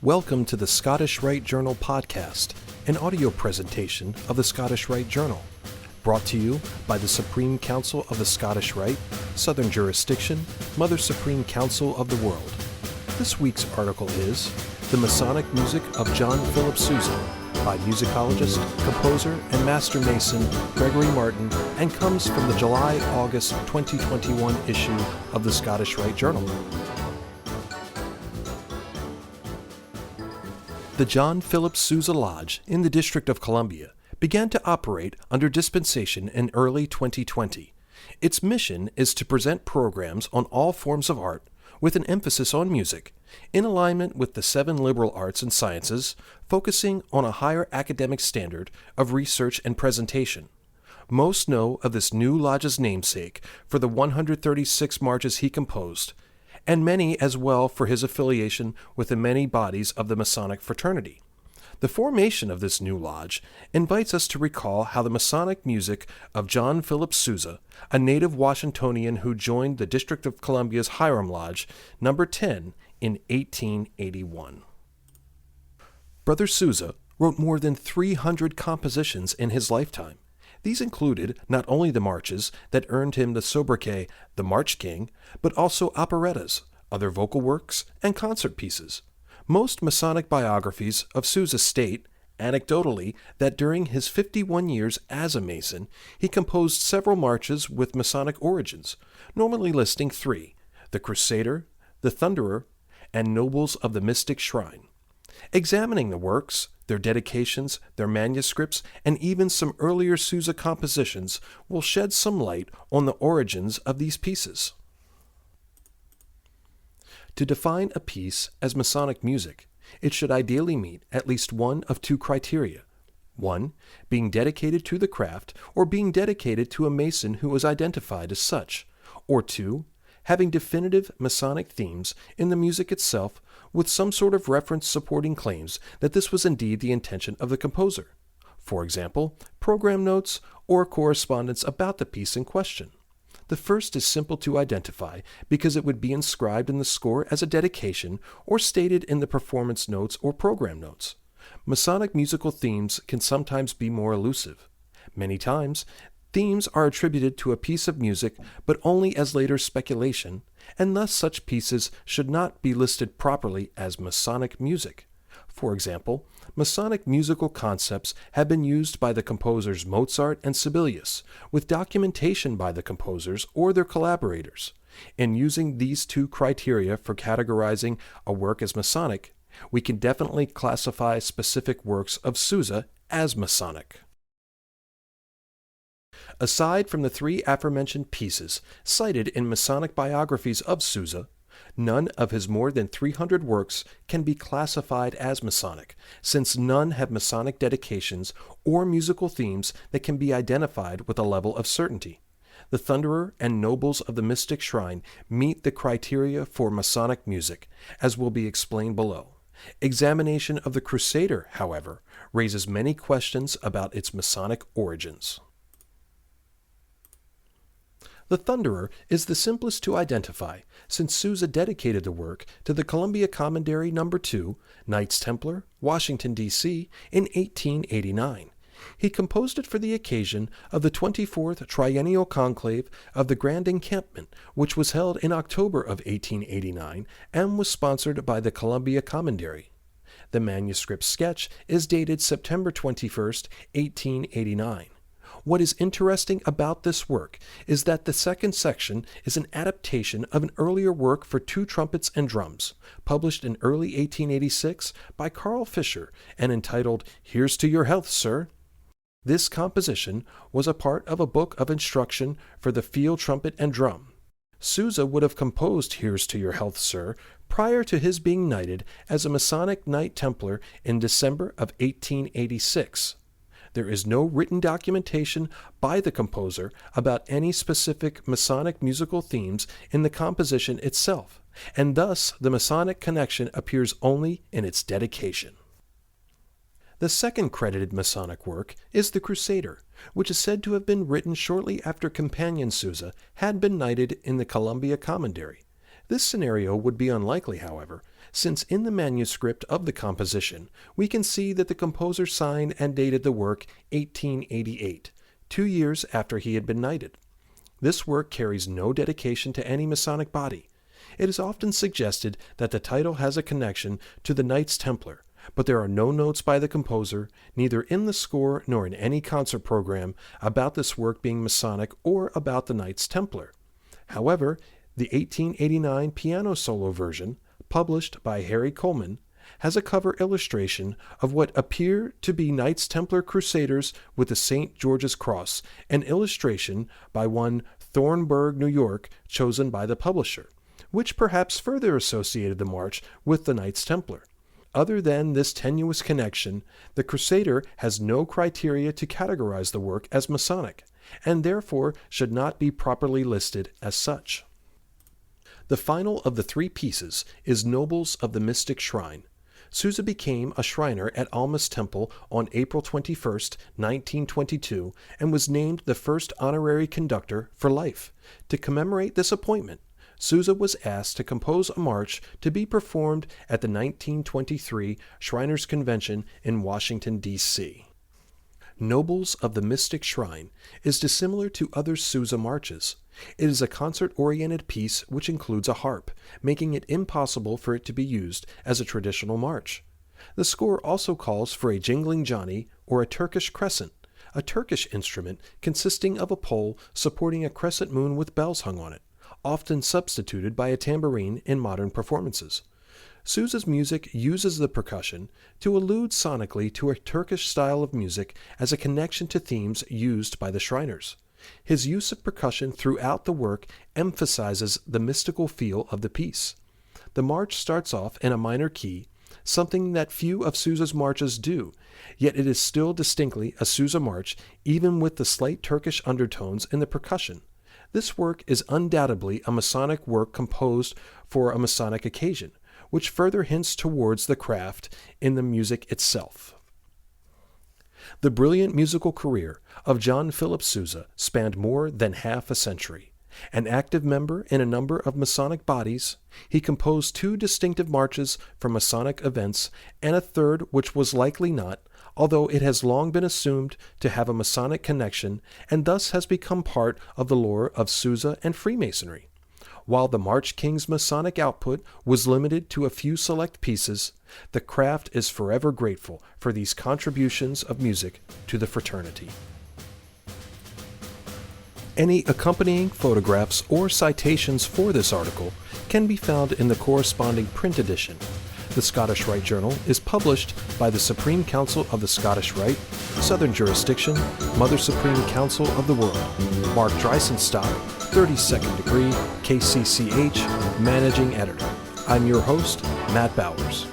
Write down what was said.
Welcome to the Scottish Rite Journal podcast, an audio presentation of the Scottish Rite Journal, brought to you by the Supreme Council of the Scottish Rite, Southern Jurisdiction, Mother Supreme Council of the World. This week's article is The Masonic Music of John Philip Sousa by musicologist, composer, and master mason Gregory Martin, and comes from the July-August 2021 issue of the Scottish Rite Journal. The John Philip Sousa Lodge in the District of Columbia began to operate under dispensation in early 2020. Its mission is to present programs on all forms of art with an emphasis on music, in alignment with the 7 liberal arts and sciences, focusing on a higher academic standard of research and presentation. Most know of this new lodge's namesake for the 136 marches he composed, and many as well for his affiliation with the many bodies of the Masonic fraternity. The formation of this new lodge invites us to recall how the Masonic music of John Philip Sousa, a native Washingtonian who joined the District of Columbia's Hiram Lodge, number 10, in 1881. Brother Sousa wrote more than 300 compositions in his lifetime. These included not only the marches that earned him the sobriquet, the March King, but also operettas, other vocal works, and concert pieces. Most Masonic biographies of Sousa state, anecdotally, that during his 51 years as a Mason, he composed several marches with Masonic origins, normally listing 3, the Crusader, the Thunderer, and Nobles of the Mystic Shrine. Examining the works, their dedications, their manuscripts, and even some earlier Sousa compositions will shed some light on the origins of these pieces. To define a piece as Masonic music, it should ideally meet at least one of 2 criteria. 1, being dedicated to the craft or being dedicated to a Mason who was identified as such, or 2, having definitive Masonic themes in the music itself with some sort of reference supporting claims that this was indeed the intention of the composer. For example, program notes or correspondence about the piece in question. The first is simple to identify because it would be inscribed in the score as a dedication or stated in the performance notes or program notes. Masonic musical themes can sometimes be more elusive. Many times, themes are attributed to a piece of music, but only as later speculation, and thus such pieces should not be listed properly as Masonic music. For example, Masonic musical concepts have been used by the composers Mozart and Sibelius, with documentation by the composers or their collaborators. In using these 2 criteria for categorizing a work as Masonic, we can definitely classify specific works of Sousa as Masonic. Aside from the 3 aforementioned pieces cited in Masonic biographies of Sousa, none of his more than 300 works can be classified as Masonic, since none have Masonic dedications or musical themes that can be identified with a level of certainty. The Thunderer and Nobles of the Mystic Shrine meet the criteria for Masonic music, as will be explained below. Examination of the Crusader, however, raises many questions about its Masonic origins. The Thunderer is the simplest to identify, since Sousa dedicated the work to the Columbia Commandery No. 2, Knights Templar, Washington, D.C., in 1889. He composed it for the occasion of the 24th Triennial Conclave of the Grand Encampment, which was held in October of 1889 and was sponsored by the Columbia Commandery. The manuscript sketch is dated September 21, 1889. What is interesting about this work is that the second section is an adaptation of an earlier work for 2 trumpets and drums, published in early 1886 by Carl Fischer and entitled "Here's to Your Health, Sir." This composition was a part of a book of instruction for the field trumpet and drum. Sousa would have composed "Here's to Your Health, Sir" prior to his being knighted as a Masonic Knight Templar in December of 1886. There is no written documentation by the composer about any specific Masonic musical themes in the composition itself, and thus the Masonic connection appears only in its dedication. The second credited Masonic work is the Crusader, which is said to have been written shortly after companion Sousa had been knighted in the Columbia Commandery. This scenario would be unlikely, however, since in the manuscript of the composition we can see that the composer signed and dated the work 1888, 2 years after he had been knighted. This work carries no dedication to any Masonic body. It is often suggested that the title has a connection to the Knights Templar, but there are no notes by the composer, neither in the score nor in any concert program, about this work being Masonic or about the Knights Templar. However, the 1889 piano solo version, published by Harry Coleman, has a cover illustration of what appear to be Knights Templar Crusaders with the St. George's Cross, an illustration by one Thornburg, New York, chosen by the publisher, which perhaps further associated the march with the Knights Templar. Other than this tenuous connection, the Crusader has no criteria to categorize the work as Masonic, and therefore should not be properly listed as such. The final of the 3 pieces is Nobles of the Mystic Shrine. Sousa became a Shriner at Alma's Temple on April 21, 1922, and was named the first honorary conductor for life. To commemorate this appointment, Sousa was asked to compose a march to be performed at the 1923 Shriners Convention in Washington, D.C. Nobles of the Mystic Shrine is dissimilar to other Sousa marches. It is a concert-oriented piece which includes a harp, making it impossible for it to be used as a traditional march. The score also calls for a jingling Johnny or a Turkish crescent, a Turkish instrument consisting of a pole supporting a crescent moon with bells hung on it, often substituted by a tambourine in modern performances. Sousa's music uses the percussion to allude sonically to a Turkish style of music as a connection to themes used by the Shriners. His use of percussion throughout the work emphasizes the mystical feel of the piece. The march starts off in a minor key, something that few of Sousa's marches do, yet it is still distinctly a Sousa march even with the slight Turkish undertones in the percussion. This work is undoubtedly a Masonic work composed for a Masonic occasion, which further hints towards the craft in the music itself. The brilliant musical career of John Philip Sousa spanned more than half a century. An active member in a number of Masonic bodies, he composed 2 distinctive marches for Masonic events and a third which was likely not, although it has long been assumed to have a Masonic connection and thus has become part of the lore of Sousa and Freemasonry. While the March King's Masonic output was limited to a few select pieces, the craft is forever grateful for these contributions of music to the fraternity. Any accompanying photographs or citations for this article can be found in the corresponding print edition. The Scottish Rite Journal is published by the Supreme Council of the Scottish Rite, Southern Jurisdiction, Mother Supreme Council of the World. Mark Dreisenstock, 32nd degree, KCCH, Managing Editor. I'm your host, Matt Bowers.